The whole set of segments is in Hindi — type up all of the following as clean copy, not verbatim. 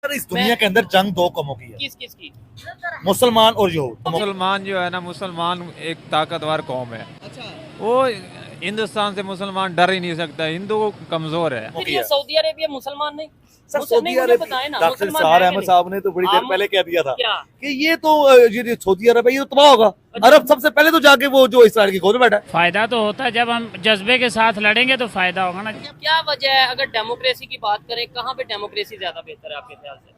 सर इस दुनिया के अंदर जंग दो कौमों की है, किस किस की? मुसलमान और यहूद। मुसलमान जो है ना, मुसलमान एक ताकतवर कौम है। अच्छा, वो हिंदुस्तान से मुसलमान डर ही नहीं सकता, हिंदू कमजोर है। फिर ये सऊदी अरेबिया मुसलमान नहीं? सर मुझे सऊदी मुझे बताएं ना, डॉक्टर मुसलमान सहार है अहमद कि साहब ने तो बड़ी देर हम- पहले कह दिया था क्या? कि ये तो ये सऊदी अरब है, ये तो तबाह होगा। अरब सबसे पहले तो जाके वो जो इसराइल की गोद में बैठा है। फायदा तो होता है, जब हम जज्बे के साथ लड़ेंगे तो फायदा होगा ना। क्या वजह है? अगर डेमोक्रेसी की बात करें, कहाँ पे डेमोक्रेसी ज्यादा बेहतर है आपके ख्याल से?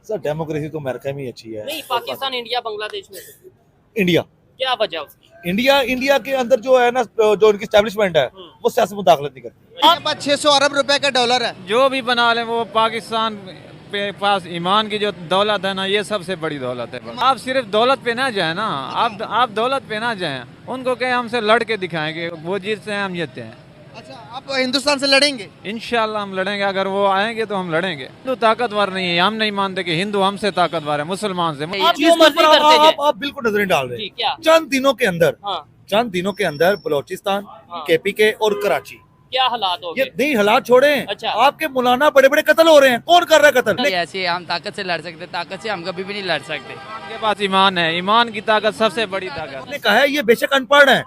सर डेमोक्रेसी तो अमेरिका में ही अच्छी है। नहीं, पाकिस्तान, इंडिया, बांग्लादेश में से इंडिया क्या वजह है उसकी? इंडिया के अंदर जो है ना, जो उनकी स्टैब्लिशमेंट है वो सियासत में मुदाखलत नहीं करती। इनके पास 600 अरब रुपए का डॉलर है। जो भी बना ले, वो पाकिस्तान के पास ईमान की जो दौलत है ना, ये सबसे बड़ी दौलत है। आप सिर्फ दौलत पे ना जाए ना, आप दौलत पे ना जाए, उनको कहे हमसे लड़ के दिखाएंगे, वो जीतते हैं हम जीतते हैं। अच्छा, आप हिंदुस्तान से लड़ेंगे? इंशाल्लाह हम लड़ेंगे, अगर वो आएंगे तो हम लड़ेंगे। हिंदू ताकतवर नहीं है, हम नहीं मानते कि हिंदू हमसे ताकतवर है मुसलमान से। आप चीज जो के मर्जी ऊपर करते जाए। आप बिल्कुल नजर नहीं डाल रहे। जी, क्या? चंद दिनों के अंदर बलोचिस्तान, हाँ। केपीके और कराची, क्या हालात हो ये गए? नहीं हालात छोड़े। अच्छा। आपके मौलाना बड़े बड़े कत्ल हो रहे हैं, कौन कर रहा है कत्ल? ऐसे हम ताकत से लड़ सकते, ताकत से हम कभी भी नहीं लड़ सकते। के पास ईमान है, ईमान की ताकत सबसे बड़ी ताकत। आपने कहा है ये बेशक अनपढ़ है,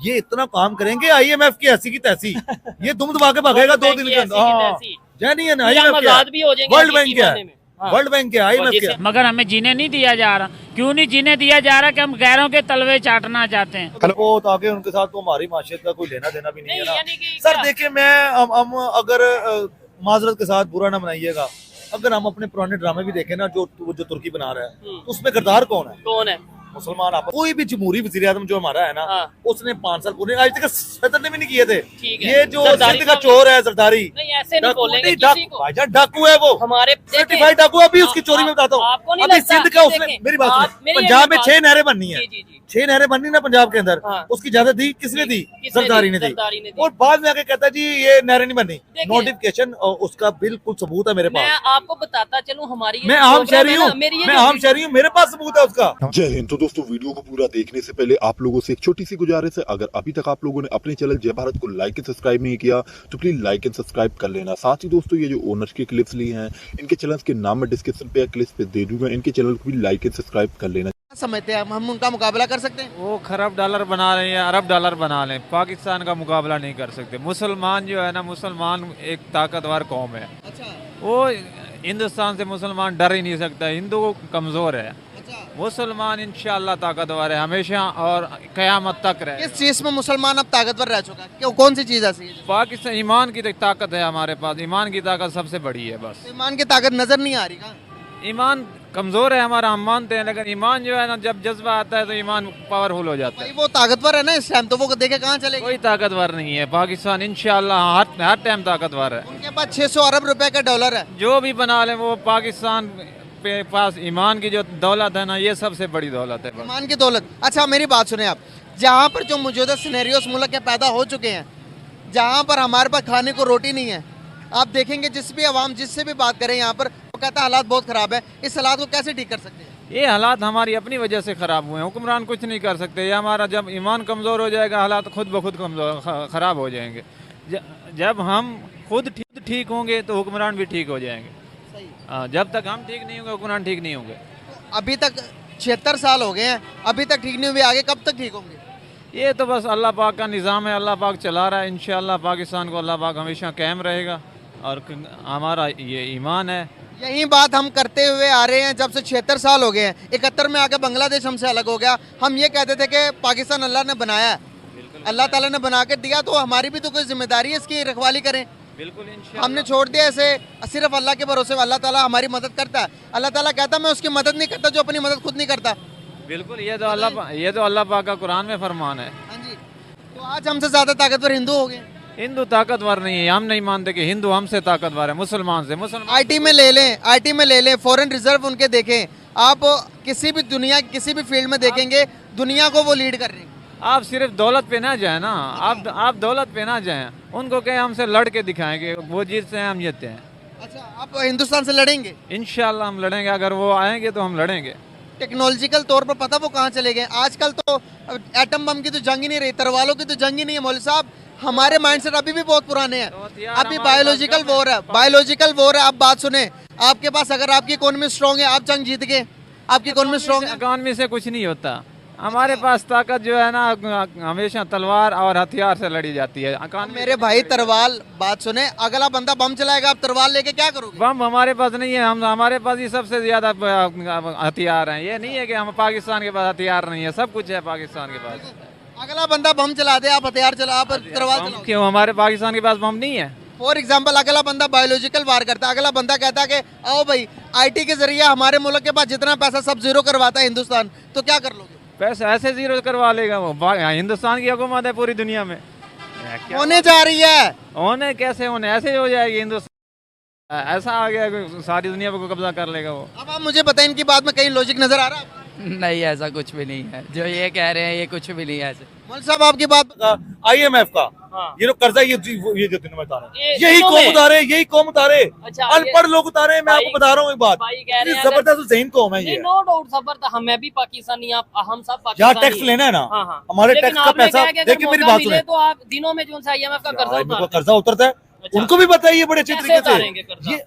ये इतना काम करेंगे आईएमएफ की ऐसी की तैसी, ये दुम दबा के भागेगा 2 दिन के अंदर। हाँ, नहीं है हम आजाद भी हो जाएंगे वर्ल्ड बैंक हकीकी क्या मायने है, में। हाँ। वर्ल्ड बैंक क्या, आईएमएफ क्या है? मगर हमें जीने नहीं दिया जा रहा। क्यों नहीं जीने दिया जा रहा? कि हम गैरों के तलवे चाटना चाहते हैं। वो ताकि उनके साथ तो हमारी माशियत का कोई लेना देना भी नहीं है नहीं, ना। यानी कि सर क्या? देखिए, हम अगर माजरत के साथ बुरा ना बनाइएगा, अगर हम अपने पुराने ड्रामे भी देखें ना, जो तुर्की बना रहा है, तो उसमें किरदार कौन है? कौन है? मुसलमान। आप कोई भी जमहूरी वजीर आजम जो हमारा है ना, हाँ। उसने 5 साल पूरे आज तक सदर ने भी नहीं किए थे। ठीक है। ये जो जरदारी सिंध का साहब- चोर है जरदारी, नहीं, ऐसे नहीं बोलेंगे नहीं, किसी को। भाईजान डाकू है वो, हमारे सर्टिफाइड डाकू। अभी उसकी चोरी में बताता हूँ। आपको नहीं अभी लगता? सिंध का उसने, देखें, मेरी बात आप- सुनिए, मेरी पंजाब में बात- 6 नहरें बननी है, जी, जी, जी। 6 नहरें बननी ना पंजाब के अंदर, हाँ। उसकी इजाजत दी किसने दी? किसने जरदारी दी? ने दी। जरदारी ने दी। और बाद में आके कहता है जी ये नहरें नहीं बननी। देखिए। नोटिफिकेशन उसका बिल्कुल सबूत है मेरे मैं पास। आपको बताता चलूं, हमारी ये मैं जो आम program शहरी है ना, हूँ, मेरी ये मैं जो- आम शहरी हूँ, मेरे पास सबूत है उसका। जय हिंद। तो दोस्तों, वीडियो को पूरा देखने से पहले आप लोगों से एक छोटी सी गुजारिश है, अगर अभी तक आप लोगों ने अपने चैनल जय भारत को लाइक एंड सब्सक्राइब नहीं किया तो प्लीज लाइक एंड सब्सक्राइब कर लेना। साथ ही दोस्तों, ये जो ओनर्स की क्लिप्स ली हैं, इनके चैनल के नाम में डिस्क्रिप्शन पे या क्लिप्स पे दे दूंगा, इनके चैनल को भी लाइक एंड सब्सक्राइब कर लेना। क्या समझते हैं हम उनका मुकाबला कर सकते हैं? वो खरब डॉलर बना रहे हैं, अरब डॉलर बना लें, पाकिस्तान का मुकाबला नहीं कर सकते। मुसलमान जो है ना, मुसलमान एक ताकतवर कौम है। अच्छा, वो हिंदुस्तान से मुसलमान डर ही नहीं सकता, हिंदू कमजोर है। अच्छा। मुसलमान इंशाल्लाह ताकतवर है हमेशा और क़यामत तक रहे। किस चीज में मुसलमान अब ताकतवर रह चुका है? क्यों, कौन सी चीज ऐसी है? पाकिस्तान ईमान की ताकत है हमारे पास, ईमान की ताकत सबसे बड़ी है। बस ईमान की ताकत नजर नहीं आ रही का? ईमान कमजोर है हमारा, हम मानते हैं, लेकिन ईमान जो है ना, जब जज्बा आता है तो ईमान पावरफुल हो जाता भाई है। वो ताकतवर है ना इस टाइम, तो वो देखे कहाँ चलेगी? कोई ताकतवर नहीं है पाकिस्तान, इंशाल्लाह हर टाइम ताकतवर है। उनके पास 600 अरब रुपए का डॉलर है। जो भी बना ले, वो पाकिस्तान के पास ईमान की जो दौलत है ना, ये सबसे बड़ी दौलत है। बस ईमान की दौलत। अच्छा, मेरी बात सुने आप, जहाँ पर जो मौजूदा सिनेरियोस मुल्क के पैदा हो चुके हैं, जहाँ पर हमारे पास खाने को रोटी नहीं है, आप देखेंगे जिस भी आवाम जिससे भी बात करें यहाँ पर, वो कहता है हालात बहुत ख़राब है। इस हालात को कैसे ठीक कर सकते हैं? ये हालात हमारी अपनी वजह से ख़राब हुए हैं, हुक्मरान कुछ नहीं कर सकते। ये हमारा जब ईमान कमज़ोर हो जाएगा, हालात खुद ब खुद ख़राब हो जाएंगे। जब हम खुद ठीक होंगे तो हुक्मरान भी ठीक हो जाएंगे। सही। जब तक हम ठीक नहीं होंगे, हुक्मरान ठीक नहीं होंगे। अभी तक 76 साल हो गए हैं, अभी तक ठीक नहीं हुए, आगे कब तक ठीक होंगे? ये तो बस अल्लाह पाक का निज़ाम है, अल्लाह पाक चला रहा है। इंशाअल्लाह पाकिस्तान को अल्लाह पाक हमेशा कायम रहेगा और हमारा ये ईमान है। यही बात हम करते हुए आ रहे हैं जब से 76 साल हो गए हैं। 71 में आके बांग्लादेश हमसे अलग हो गया। हम ये कहते थे कि पाकिस्तान अल्लाह ने बनाया है, अल्लाह ताला ने बना के दिया, तो हमारी भी तो कोई जिम्मेदारी है इसकी रखवाली करें। बिल्कुल इंशाअल्लाह। हमने छोड़ दिया ऐसे सिर्फ अल्लाह के भरोसे। अल्लाह ताला हमारी मदद करता है। अल्लाह ताला कहता है मैं उसकी मदद नहीं करता जो अपनी मदद खुद नहीं करता। बिल्कुल, ये तो अल्लाह पाक का कुरान में फरमान है। हाँ जी। तो आज हमसे ज़्यादा ताकतवर हिंदू हो गए। हिंदू ताकतवर नहीं है, हम नहीं मानते कि हिंदू हमसे ताकतवर है मुसलमान से। मुसलमान आईटी में ले लें, फॉरेन रिजर्व उनके देखें, आप किसी भी दुनिया किसी भी फील्ड में देखेंगे, दुनिया को वो लीड कर रहे हैं। आप सिर्फ दौलत पे ना जाए ना, आप दौलत पे ना जाए, उनको कहे हमसे लड़ के दिखाएंगे, वो जीतते हैं हम जीतते हैं। अच्छा, आप हिंदुस्तान से लड़ेंगे? इंशाल्लाह हम लड़ेंगे, अगर वो आएंगे तो हम लड़ेंगे। टेक्नोलॉजिकल तौर पर पता वो कहाँ चले गए। आजकल तो एटम बम की तो जंग ही नहीं रही, तरवालों की तो जंग ही नहीं है। मौलवी साहब, हमारे माइंडसेट अभी भी बहुत पुराने हैं। अभी बायोलॉजिकल वॉर है, बायोलॉजिकल वॉर है। आप बात सुने, आपके पास अगर आपकी इकोनॉमी स्ट्रांग है, आप जंग जीत गए। आपकी इकोनॉमी स्ट्रांग है, इकॉनमी से कुछ नहीं होता। हमारे पास ताकत जो है ना हमेशा तलवार और हथियार से लड़ी जाती है। मेरे भाई तरवाल, बात सुने, अगला बंदा बम चलाएगा, आप तरवार लेके क्या करोगे? बम हमारे पास नहीं है, हम हमारे पास ही सबसे ज्यादा हथियार हैं। ये नहीं है कि हम पाकिस्तान के पास हथियार नहीं है, सब कुछ है पाकिस्तान के पास। अगला बंदा बम चला दे, आप हथियार चला, आप तरवार चलाओ। क्यों हमारे पाकिस्तान के पास बम नहीं है? फॉर एग्जाम्पल, अगला बंदा बायोलॉजिकल वार करता है, अगला बंदा कहता है कि आओ भाई IT के जरिए हमारे मुल्क के पास जितना पैसा सब जीरो करवाता है हिंदुस्तान, तो क्या कर लोगे? पैसा ऐसे जीरो करवा लेगा वो। हिंदुस्तान की हुकूमत है पूरी दुनिया में, होने जा रही है। होने कैसे होने, ऐसे हो जाएगी हिंदुस्तान, ऐसा आ गया कि सारी दुनिया पर कब्जा कर लेगा वो। अब आप मुझे बताएं, इनकी बात में कहीं लॉजिक नजर आ रहा है? नहीं, ऐसा कुछ भी नहीं है जो ये कह रहे हैं, ये कुछ भी नहीं है ऐसे। मौलवी साहब, आपकी बात IMF का हाँ। ये जो कर्जा ये जो दिन में उतारे, ये यही दिनों कौम में? उतारे, यही कौम उतारे, अच्छा, अनपढ़ लोग उतारे। मैं भाई- आपको बता रहा हूँ एक बात, भाई कह रहे हैं जबरदस्त ज़हीन कौम है नहीं, ये। नो डाउट जबरदस्त। हम, मैं भी पाकिस्तानी, आप हम सब जहाँ पाकिस्तानी टैक्स हैं। लेना है ना, हाँ, हाँ। हमारे लेकिन टैक्स का आपने पैसा, कहा कि अगर देखिए मेरी मौका बात मिले सुने, तो आप दिनों में जो सा IMF का कर्जा IMF का उतारते हैं। कर्जा उतरता है, अच्छा। उनको भी पता है ये बड़े अच्छे कैसे तरीके उतारेंगे से। कर्जा? ये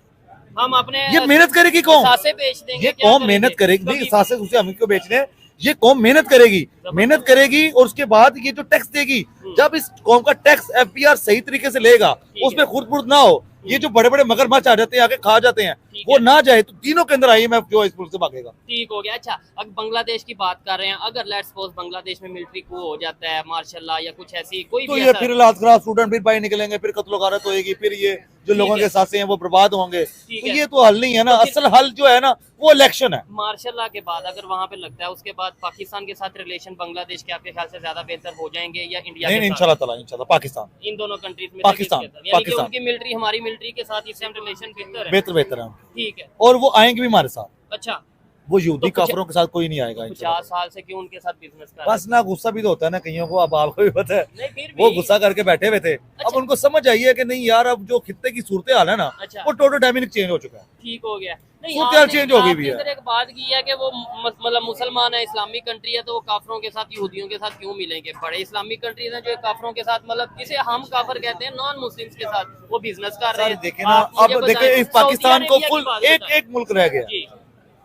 हम अपने ये मेहनत करेगी कौम, सासे बेच देंगे, ये क्या कौम करेंगे? मेहनत करेगी। नहीं, कभी- सासे उसे हम को बेचने, ये कौम मेहनत करेगी और उसके बाद ये जो टैक्स देगी, जब इस कौम का टैक्स FPR सही तरीके से लेगा, है। उसमें खुद बुर्द ना हो, ये जो बड़े बड़े मगरमच्छ आ जाते हैं आके खा जाते हैं, ठीक वो है। ना जाए, तो तीनों के अंदर IMF जो है इस मुल्क से भागेगा। ठीक हो गया। अच्छा, अब बांग्लादेश की बात कर रहे हैं, अगर लेट्स सपोज बांग्लादेश में मिलिट्री को हो जाता है, मार्शल लॉ या कुछ ऐसी कोई तो भी ये ऐसा- फिर हालात खराब, स्टूडेंट फिर बाहर निकलेंगे, फिर कत्लो गारत होएगी, फिर ये जो ठीक लोगों है। के सासे हैं वो बर्बाद होंगे। तो है। ये तो हल नहीं है ना, तो फिर- असल हल जो है ना वो इलेक्शन है। मार्शल लॉ के बाद अगर वहां पे लगता है, उसके बाद पाकिस्तान के साथ रिलेशन बांग्लादेश के आपके ख्याल से ज्यादा बेहतर हो जाएंगे या इंडिया नहीं, के साथ? इंशाल्लाह ताला, इंशाल्लाह पाकिस्तान इन दोनों कंट्रीज में से पाकिस्तान, किसके साथ? यानी कि पाकिस्तान। उनकी मिलिट्री हमारी मिलिट्री के साथ इस टाइम रिलेशन बेहतर है। बेहतर है, ठीक है। और वो आएंगे भी हमारे साथ। अच्छा, वो यहूदी तो कुछ- काफिरों के साथ कोई नहीं आएगा 50 साल से क्यों उनके साथ बिजनेस कर रहे बस ना, गुस्सा भी तो होता है ना कईयों को, अब आपको भी पता है। हैं? नहीं, फिर वो भी- गुस्सा करके बैठे हुए थे, अब अच्छा। उनको समझ आई है कि नहीं यार, अब जो खित्ते की सूरत हाल है ना, अच्छा। वो टोटल डायनामिक चेंज हो चुका है। ठीक हो गया। नहीं, सूरत हाल आपने- चेंज हो गई भी आपने है। इधर एक बात की है कि वो मतलब मुसलमान है, इस्लामिक कंट्री है, तो वो काफरों के साथ, यहूदियों के साथ क्यों मिलेंगे? बड़े इस्लामिक कंट्रीज हैं जो काफरों के साथ, मतलब जिसे हम काफर कहते हैं, नॉन मुस्लिम्स के साथ वो बिजनेस कर रहे हैं। देखे ना, आप मुझे अब बताएं, देखे इस पाकिस्तान को सऊदी फुल अरेबिया की बात बताएं। एक मुल्क रह गया जी,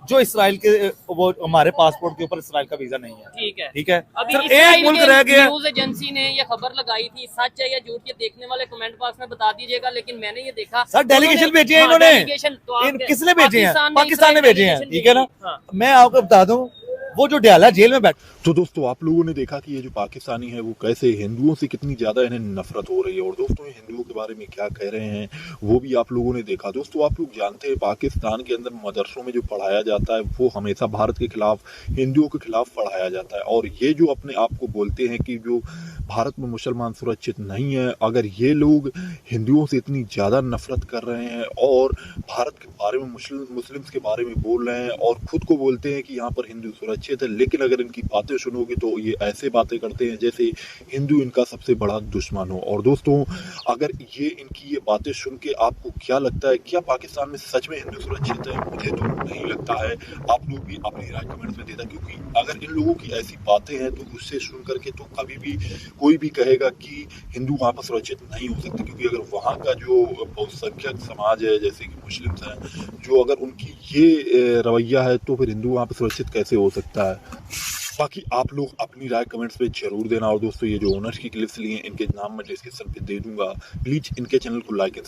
जो इसराइल के, वो हमारे पासपोर्ट के ऊपर इसराइल का वीजा नहीं है। ठीक है। ठीक है, अभी सिर्फ इस्राइल एक मुल्क के रह गया। न्यूज एजेंसी ने ये खबर लगाई थी, सच है या झूठ, ये देखने वाले कमेंट बॉक्स में बता दीजिएगा, लेकिन मैंने ये देखा सर डेलीगेशन उन्होंने- भेजे हैं हाँ, इन्होंने, delegation तो आप- किसने भेजे हैं? पाकिस्तान ने इस्राइल भेजे हैं, delegation ठीक है ना। भेजी। हाँ। मैं आपको बता दूं, वो जो डयाला जेल में बैठा, तो दोस्तों आप लोगों ने देखा कि ये जो पाकिस्तानी है वो कैसे हिंदुओं से कितनी ज़्यादा इन्हें नफरत हो रही है, और दोस्तों ये हिंदुओं के बारे में क्या कह रहे हैं वो भी आप लोगों ने देखा। दोस्तों आप लोग जानते हैं पाकिस्तान के अंदर मदरसों में जो पढ़ाया जाता है वो हमेशा भारत के खिलाफ, हिंदुओं के खिलाफ पढ़ाया जाता है, और ये जो अपने आप को बोलते हैं कि जो भारत में मुसलमान सुरक्षित नहीं है, अगर ये लोग हिंदुओं से इतनी ज़्यादा नफरत कर रहे हैं और भारत के बारे में मुस्लिम्स के बारे में बोल रहे हैं और खुद को बोलते हैं कि यहाँ पर हिंदू सुरक्षित है, लेकिन अगर इनकी बातें सुनोगे तो ये ऐसे बातें करते हैं जैसे हिंदू इनका सबसे बड़ा दुश्मन हो। और दोस्तों अगर ये इनकी ये बातें सुन के आपको क्या लगता है, क्या पाकिस्तान में सच में हिंदू सुरक्षित है? मुझे तो नहीं लगता है। आप लोग भी अपनी राय कमेंट्स में देना, क्योंकि अगर इन लोगों की ऐसी बातें हैं तो उससे सुन करके तो कभी भी कोई भी कहेगा कि हिंदू वहाँ पर सुरक्षित नहीं हो सकते, क्योंकि अगर वहाँ का जो बहुसंख्यक समाज है जैसे कि मुस्लिम्स हैं, जो अगर उनकी ये रवैया है तो फिर हिंदू वहाँ पर सुरक्षित कैसे हो सकता है। बाकी आप लोग अपनी राय कमेंट्स में जरूर देना। और दोस्तों ये जो ओनर्स की क्लिप्स लिए इनके नाम मैं डिस्क्रिप्शन पे दे दूंगा, प्लीज इनके चैनल को लाइक